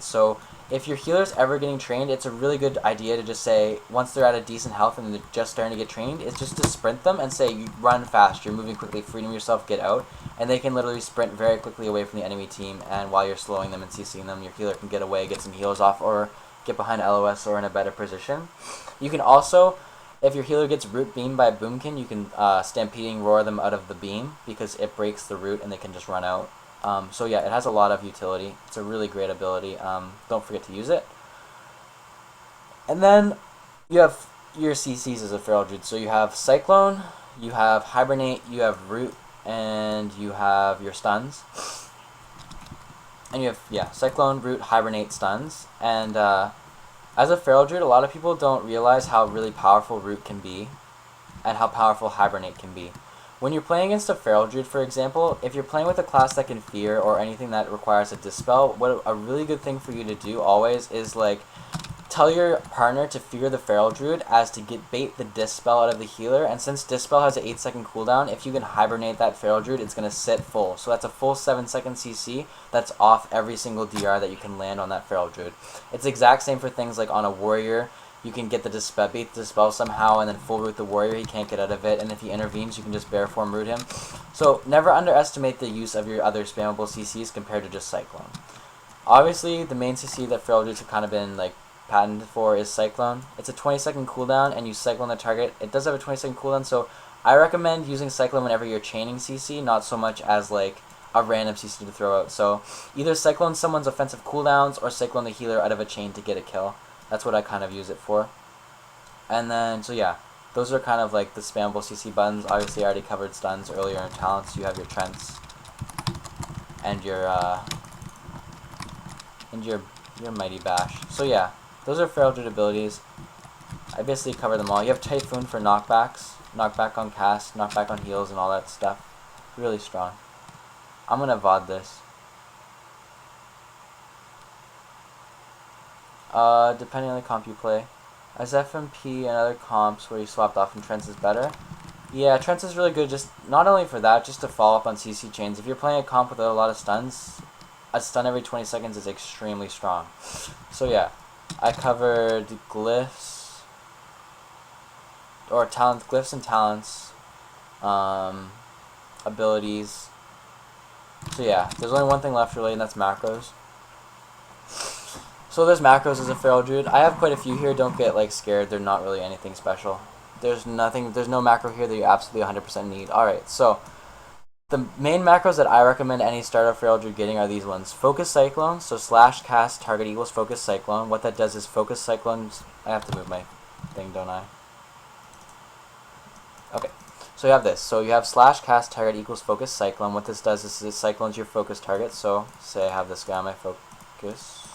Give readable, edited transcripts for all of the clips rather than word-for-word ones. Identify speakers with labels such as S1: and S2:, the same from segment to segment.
S1: target. So if your healer's ever getting trained, it's a really good idea to just say, once they're at a decent health and they're just starting to get trained, is just to sprint them and say, you run fast, you're moving quickly, freedom yourself, get out, and they can literally sprint very quickly away from the enemy team, and while you're slowing them and CCing them, your healer can get away, get some heals off, or get behind LOS or in a better position. You can also, if your healer gets root beamed by a boomkin, you can stampeding roar them out of the beam, because it breaks the root and they can just run out. So yeah, it has a lot of utility. It's a really great ability. Don't forget to use it. And then you have your CCs as a Feral Druid. So you have Cyclone, you have Hibernate, you have Root, and you have your stuns. And you have, yeah, Cyclone, Root, Hibernate, stuns. And as a Feral Druid, a lot of people don't realize how really powerful Root can be and how powerful Hibernate can be. When you're playing against a Feral Druid, for example, if you're playing with a class that can fear or anything that requires a Dispel, what a really good thing for you to do always is like tell your partner to fear the Feral Druid as to get bait the Dispel out of the healer, and since Dispel has an 8-second cooldown, if you can Hibernate that Feral Druid, it's going to sit full. So that's a full 7-second CC that's off every single DR that you can land on that Feral Druid. It's the exact same for things like on a Warrior. You can get the bait the Dispel somehow and then full root the Warrior, he can't get out of it, and if he intervenes you can just bear form root him. So never underestimate the use of your other spammable CCs compared to just Cyclone. Obviously the main CC that Feral Druids have kind of been like patented for is Cyclone. It's a 20-second cooldown and you Cyclone the target. It does have a 20-second cooldown, so I recommend using Cyclone whenever you're chaining CC, not so much as like a random CC to throw out. So either Cyclone someone's offensive cooldowns or Cyclone the healer out of a chain to get a kill. That's what I kind of use it for. And then, so yeah, those are kind of like the spammable CC buttons. Obviously I already covered stuns earlier in talents. You have your Trents and your Mighty Bash. So yeah, those are Feral Druid abilities. I basically covered them all. You have Typhoon for knockbacks, knockback on cast, knockback on heals, and all that stuff. Really strong. I'm gonna VOD this. Depending on the comp you play. As FMP and other comps where you swapped off and Trents is better. Yeah, Trents is really good, just not only for that, just to follow up on CC chains. If you're playing a comp without a lot of stuns, a stun every 20 seconds is extremely strong. So yeah, I covered glyphs, or talents, glyphs and talents, abilities. So yeah, there's only one thing left really, and that's macros. So there's macros as a Feral Druid. I have quite a few here. Don't get like scared. They're not really anything special. There's no macro here that you absolutely 100% need. Alright, so the main macros that I recommend any starter Feral Druid getting are these ones. Focus Cyclone, so slash cast target equals Focus Cyclone. What that does is Focus Cyclones. I have to move my thing, don't I? Okay, so you have this. So you have slash cast target equals Focus Cyclone. What this does is it cyclones your focus target. So say I have this guy on my focus.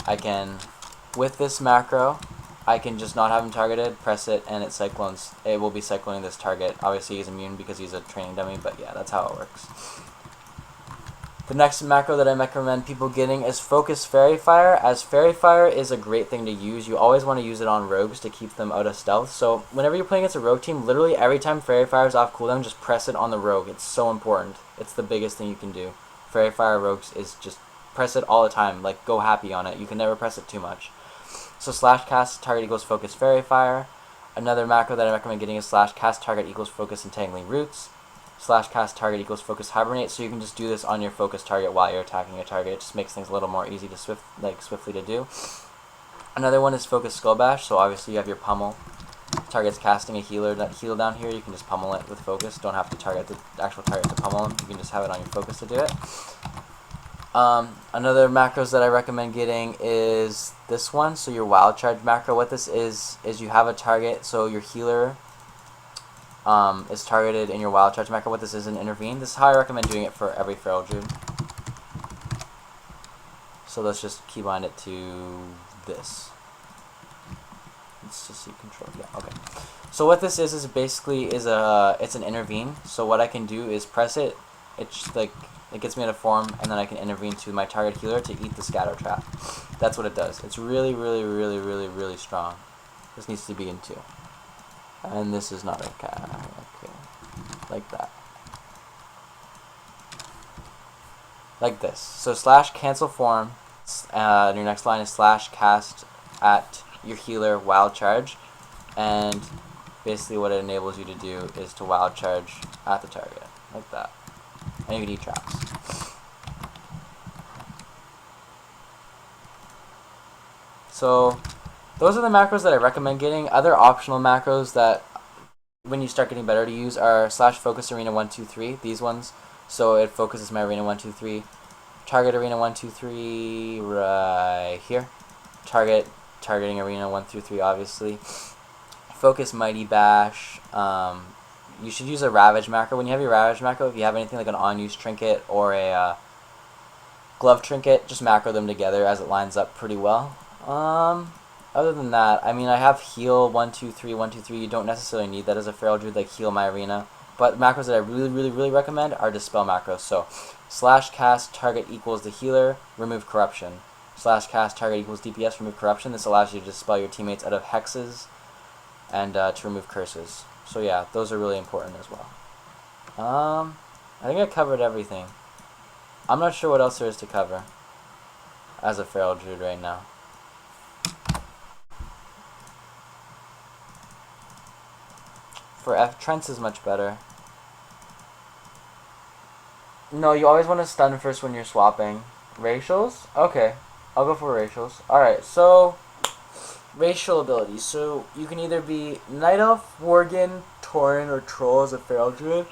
S1: I can, with this macro, I can just not have him targeted, press it, and it cyclones. It will be cycloning this target. Obviously he's immune because he's a training dummy, but yeah, that's how it works. The next macro that I recommend people getting is Focus Fairy Fire, as Fairy Fire is a great thing to use. You always want to use it on rogues to keep them out of stealth. So whenever you're playing against a rogue team, literally every time Fairy Fire is off cooldown, just press it on the rogue. It's so important. It's the biggest thing you can do. Fairy Fire rogues is just press it all the time. Like, go happy on it. You can never press it too much. So slash cast target equals Focus Fairy Fire. Another macro that I recommend getting is slash cast target equals Focus Entangling Roots. Slash cast target equals Focus Hibernate. So you can just do this on your focus target while you're attacking a target. It just makes things a little more easy to swiftly to do. Another one is Focus Skull Bash. So obviously you have your pummel. Target's casting a healer that heal down here. You can just pummel it with focus. Don't have to target the actual target to pummel him. You can just have it on your focus to do it. Another macros that I recommend getting is this one. So your Wild Charge macro. What this is you have a target. So your healer is targeted in your Wild Charge macro. What this is an intervene. This is how I recommend doing it for every Feral Druid. So let's just keybind it to this. Let's just see control. Yeah, okay. So what this is basically it's an intervene. So what I can do is press it. It's like it gets me into form, and then I can intervene to my target healer to eat the scatter trap. That's what it does. It's really, really, really, really, really strong. This needs to be in 2. And this is not okay. Okay. Like that. like this. So slash cancel form, and your next line is slash cast at your healer wild charge, and basically what it enables you to do is to wild charge at the target, like that. And you can eat traps. So those are the macros that I recommend getting. Other optional macros that when you start getting better to use are slash focus arena 123, these ones. So it focuses my arena 123. Target arena 123 right here. Targeting arena 1 through 3 obviously. Focus mighty bash. You should use a ravage macro. When you have your ravage macro, if you have anything like an on-use trinket or a glove trinket, just macro them together as it lines up pretty well. Other than that, I mean, I have heal 1 2 3 1 2 3. You don't necessarily need that as a feral druid, like heal my arena. But macros that I really recommend are dispel macros. So slash cast target equals the healer, remove corruption. Slash cast target equals DPS, remove corruption. This allows you to dispel your teammates out of hexes and to remove curses. So yeah, those are really important as well. I think I covered everything. I'm not sure what else there is to cover as a feral druid right now. For F, Trent's is much better. No, you always want to stun first when you're swapping. Racials? Okay, I'll go for racials. Alright, so racial abilities. So you can either be Night Elf, Worgen, Tauren, or Troll as a feral druid.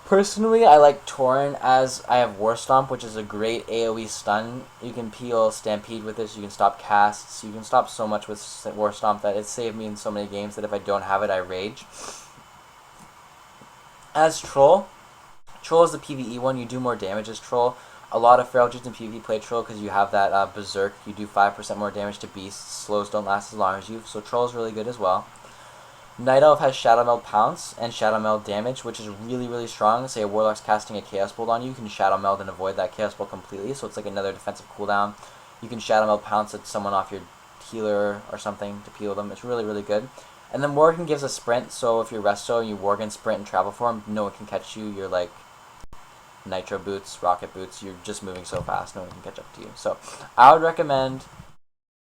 S1: Personally, I like Tauren as I have War Stomp, which is a great AoE stun. You can peel Stampede with this, you can stop casts, you can stop so much with War Stomp that it saved me in so many games that if I don't have it, I rage. As Troll is the PvE one, you do more damage as Troll. A lot of feral druids in PvP play Troll because you have that Berserk, you do 5% more damage to beasts, slows don't last as long as you, so Troll is really good as well. Night Elf has Shadow Meld Pounce and Shadow Meld Damage, which is really strong. Say a Warlock's casting a Chaos Bolt on you, you can Shadow Meld and avoid that Chaos Bolt completely, so it's like another defensive cooldown. You can Shadow Meld Pounce at someone off your healer or something to peel them. It's really good. And then Worgen gives a sprint, so if you're Resto and you Worgen sprint and travel form, no one can catch you. You're like Nitro Boots, Rocket Boots, you're just moving so fast, no one can catch up to you. So I would recommend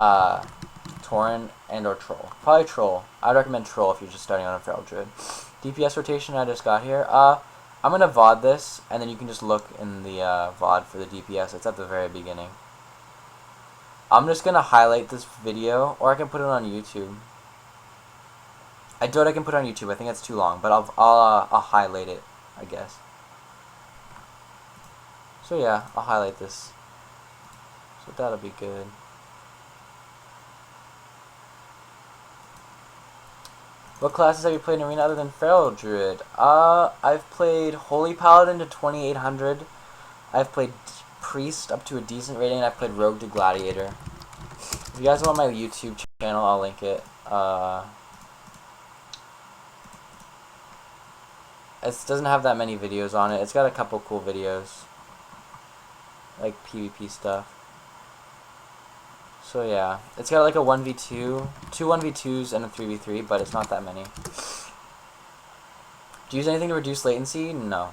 S1: Tauren and or Troll. Probably Troll. I'd recommend Troll if you're just starting on a feral druid. DPS rotation I just got here. I'm gonna VOD this, and then you can just look in the VOD for the DPS. It's at the very beginning. I'm just gonna highlight this video, or I can put it on YouTube. I doubt I can put it on YouTube. I think that's too long, but I'll highlight it, I guess. So yeah, I'll highlight this. So that'll be good. What classes have you played in Arena other than Feral Druid? I've played Holy Paladin to 2800. I've played Priest up to a decent rating, and I've played Rogue to Gladiator. If you guys want my YouTube channel, I'll link it. It doesn't have that many videos on it. It's got a couple cool videos, like PvP stuff. So yeah, it's got like a 1v2, two 1v2s and a 3v3, but it's not that many. Do you use anything to reduce latency? No.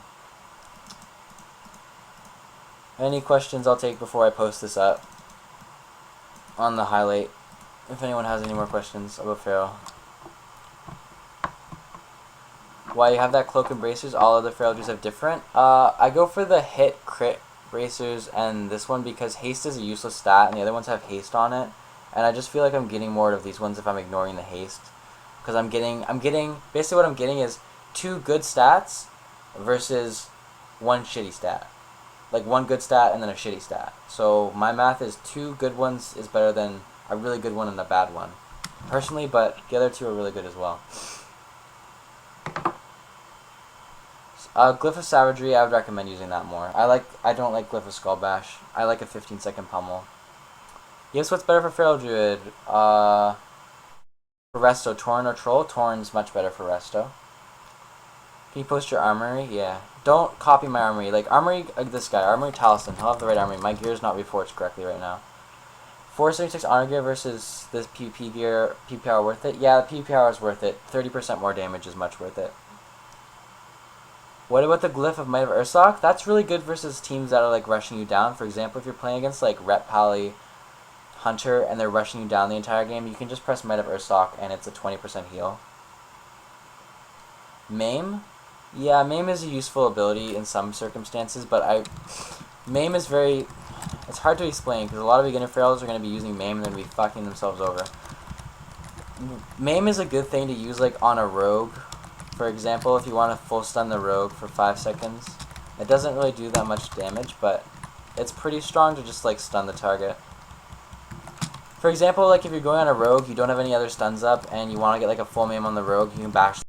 S1: Any questions I'll take before I post this up on the highlight, if anyone has any more questions about Feral. Why you have that cloak and bracers, all other feral druids have different. I go for the hit crit bracers and this one because haste is a useless stat and the other ones have haste on it, and I just feel like I'm getting more of these ones if I'm ignoring the haste, because I'm getting basically what I'm getting is 2 good stats versus 1 shitty stat, like 1 good stat and then a shitty stat. So my math is 2 good ones is better than a really good one and a bad one, personally, but the other 2 are really good as well. Glyph of Savagery, I would recommend using that more. I don't like Glyph of Skull Bash. I like a 15-second pummel. Yes, what's better for Feral Druid? For Resto, Tauren or Troll? Tauren's much better for Resto. Can you post your armory? Yeah. Don't copy my armory. Like, armory, this guy, Armory Taliesin. He'll have the right armory. My gear's not reforged correctly right now. 476 honor gear versus this PvP gear. PvP hour worth it? Yeah, the PvP hour is worth it. 30% more damage is much worth it. What about the Glyph of Might of Ursoc? That's really good versus teams that are like rushing you down. For example, if you're playing against like Ret Pally, Hunter, and they're rushing you down the entire game, you can just press Might of Ursoc and it's a 20% heal. Maim? Yeah, Maim is a useful ability in some circumstances, but Maim is very... It's hard to explain because a lot of beginner Ferals are going to be using Maim and they're going to be fucking themselves over. Maim is a good thing to use like on a rogue. For example, if you want to full stun the rogue for 5 seconds. It doesn't really do that much damage, but it's pretty strong to just like stun the target. For example, like if you're going on a rogue, you don't have any other stuns up, and you want to get like a full Maim on the rogue, you can bash